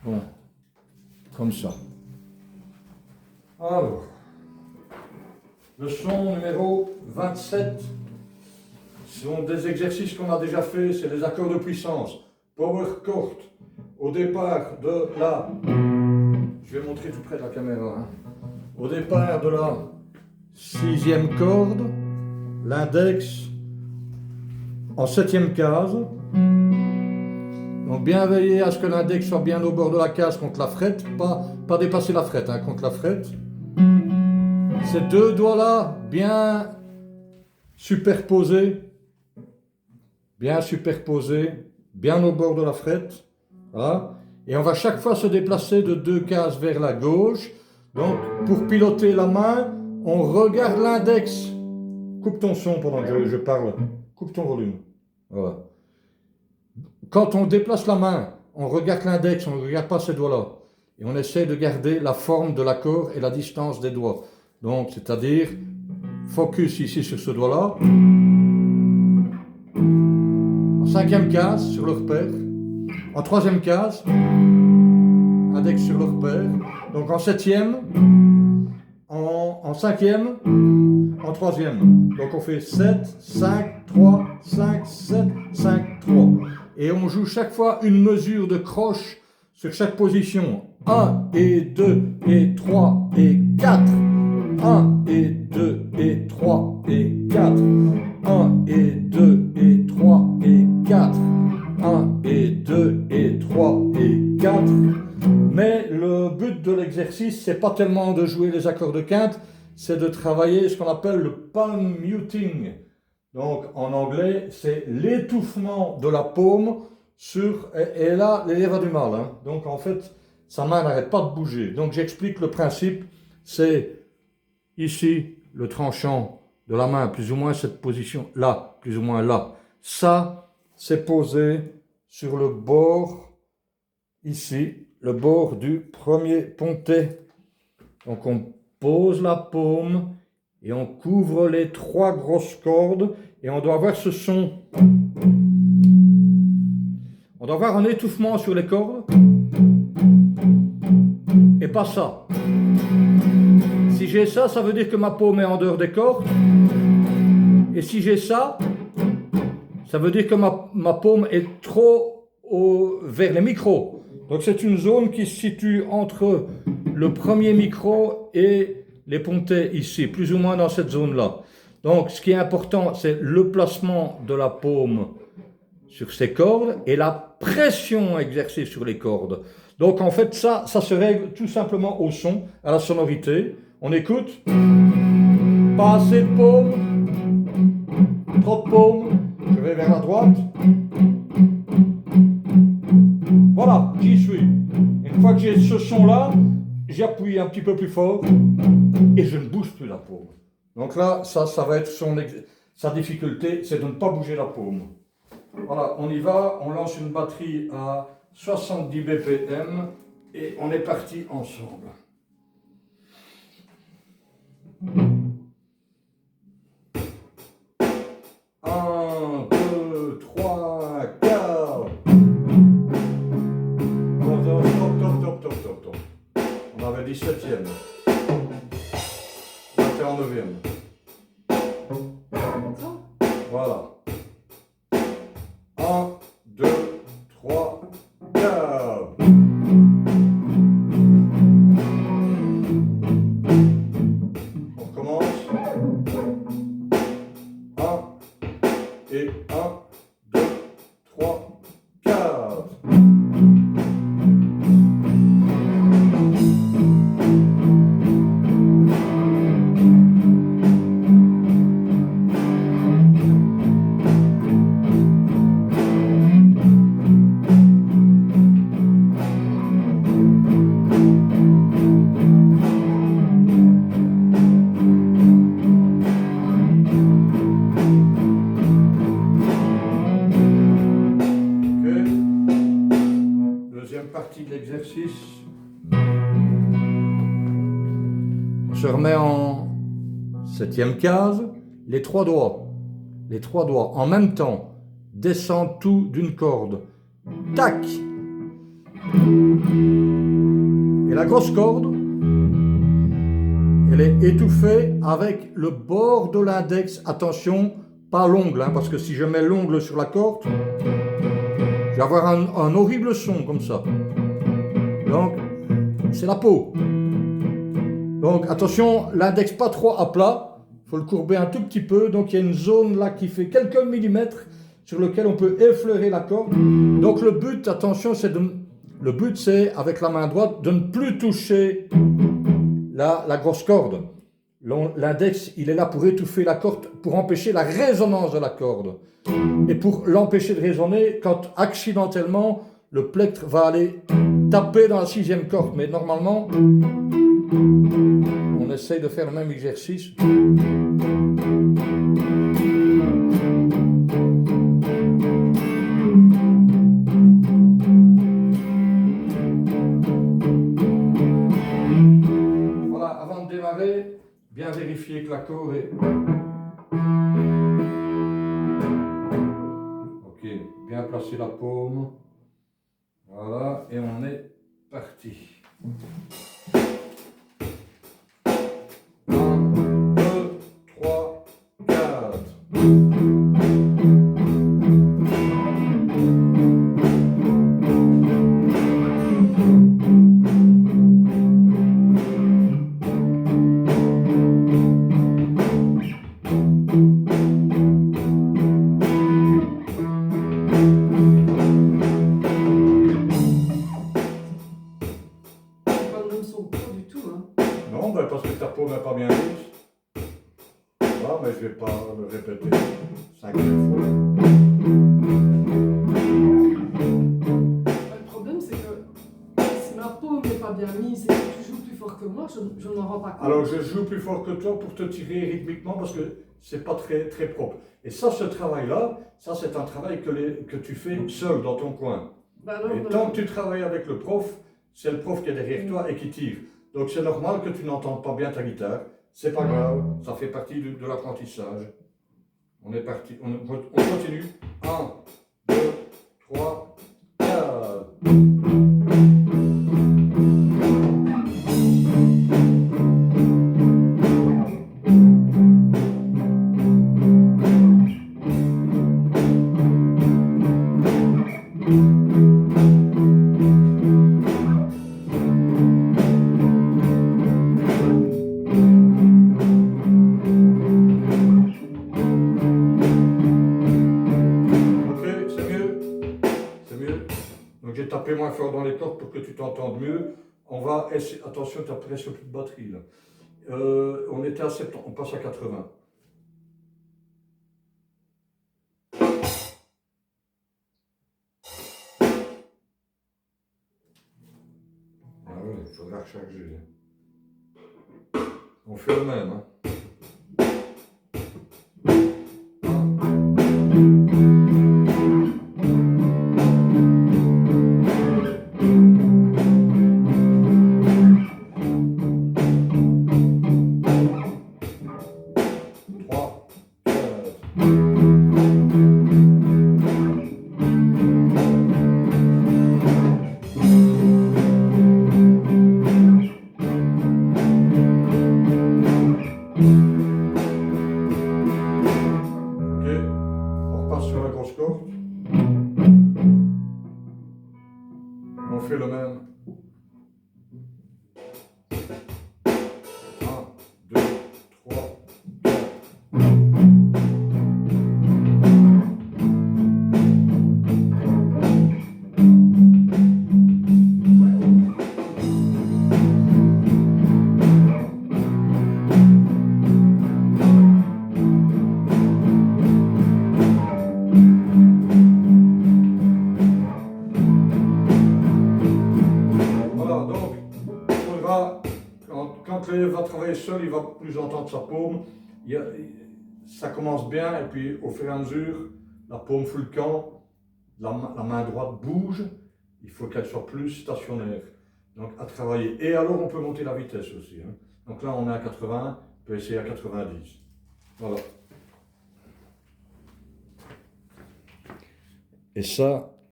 Bon, comme ça. Alors, leçon numéro 27. Ce sont des exercices qu'on a déjà fait, c'est les accords de puissance. Power chord. Au départ de la... Je vais montrer tout près de la caméra. Hein. Au départ de la 6e corde, l'index en 7e case. Donc bien veiller à ce que l'index soit bien au bord de la case contre la frette, pas dépasser la frette, hein, contre la frette. Ces deux doigts-là bien superposés, bien au bord de la frette. Voilà. Et on va chaque fois se déplacer de 2 cases vers la gauche. Donc pour piloter la main, on regarde l'index. Coupe ton son pendant que je parle. Coupe ton volume. Voilà. Quand on déplace la main, on regarde l'index, on ne regarde pas ces doigts-là. Et on essaie de garder la forme de l'accord et la distance des doigts. Donc, c'est-à-dire, focus ici sur ce doigt-là. En 5e case, sur le repère. En 3e case, index sur le repère. Donc en 7e, en 5e, en 3e. Donc on fait 7, 5, 3, 5, 7, 5, 3. Et on joue chaque fois une mesure de croche sur chaque position. 1 et 2 et 3 et 4. 1 et 2 et 3 et 4. 1 et 2 et 3 et 4. 1 et 2 et 3 et 4. Mais le but de l'exercice, c'est pas tellement de jouer les accords de quinte, c'est de travailler ce qu'on appelle le palm muting. Donc en anglais, c'est l'étouffement de la paume sur... Et là, l'élève a du mal. Hein. Donc en fait, sa main n'arrête pas de bouger. Donc j'explique le principe, c'est ici le tranchant de la main, plus ou moins cette position là, plus ou moins là. Ça, c'est posé sur le bord, ici, le bord du premier pontet. Donc on pose la paume et on couvre les 3 grosses cordes et on doit avoir ce son. On doit avoir un étouffement sur les cordes et pas ça. Si j'ai ça, ça veut dire que ma paume est en dehors des cordes. Et si j'ai ça, ça veut dire que ma paume est trop vers les micros. Donc c'est une zone qui se situe entre le premier micro et les pontets ici, plus ou moins dans cette zone-là. Donc ce qui est important, c'est le placement de la paume sur ces cordes et la pression exercée sur les cordes. Donc en fait ça se règle tout simplement au son, à la sonorité. On écoute. Pas assez de paume. Trop de paume. Je vais vers la droite. Voilà, j'y suis. Une fois que j'ai ce son-là, j'appuie un petit peu plus fort et je ne bouge plus la paume. Donc là, ça va être sa difficulté, c'est de ne pas bouger la paume. Voilà, on y va, on lance une batterie à 70 BPM et on est parti ensemble. Un, 2, 3, 4. Top. On avait 17e. On était en 9e. Voilà. 1, 2, 3, 4. On recommence. 1 et 1, 2, 3, 4. Partie de l'exercice. On se remet en 7e case, les trois doigts en même temps descendent tout d'une corde. Tac, Et la grosse corde, elle est étouffée avec le bord de l'index. Attention, pas l'ongle, hein, parce que si je mets l'ongle sur la corde, je vais avoir un horrible son comme ça. Donc, c'est la peau. Donc, attention, l'index pas trop à plat. Il faut le courber un tout petit peu. Donc, il y a une zone là qui fait quelques millimètres sur lequel on peut effleurer la corde. Donc, le but, attention, c'est avec la main droite de ne plus toucher la grosse corde. L'index, il est là pour étouffer la corde, pour empêcher la résonance de la corde. Et pour l'empêcher de résonner, quand accidentellement, le plectre va aller taper dans la 6e corde. Mais normalement, on essaye de faire le même exercice. Voilà, avant de démarrer, bien vérifier que l'accord est... Ok, bien placer la paume. Voilà, et on est parti. 1, 2, 3, 4. Non, ben parce que ta peau n'est pas bien lisse. Voilà, mais je ne vais pas le répéter 5 fois. Le problème, c'est que si ma peau n'est pas bien mise et que tu joues plus fort que moi, je n'en rends pas compte. Alors, je joue plus fort que toi pour te tirer rythmiquement parce que c'est pas très, très propre. Et ça, ce travail-là, ça, c'est un travail que tu fais seul dans ton coin. Bah alors, Et tant que tu travailles avec le prof, c'est le prof qui est derrière toi et qui tire. Donc c'est normal que tu n'entendes pas bien ta guitare. C'est pas grave, ça fait partie de l'apprentissage. On est parti, on continue. 1, 2, 3, 4. Donc j'ai tapé moins fort dans les cordes pour que tu t'entendes mieux. On va essayer, attention, tu as presque plus de batterie là. On était à 70, on passe à 80. Ah ouais, il faudra recharger. On fait le même, hein. On fait le même. 1, 2, 3, 4. Quand l'élève va travailler seul, il va plus entendre sa paume. Ça commence bien et puis au fur et à mesure, la paume fout le camp, la main droite bouge, il faut qu'elle soit plus stationnaire. Donc à travailler. Et alors on peut monter la vitesse aussi. Hein. Donc là on est à 80, on peut essayer à 90. Voilà. Et ça,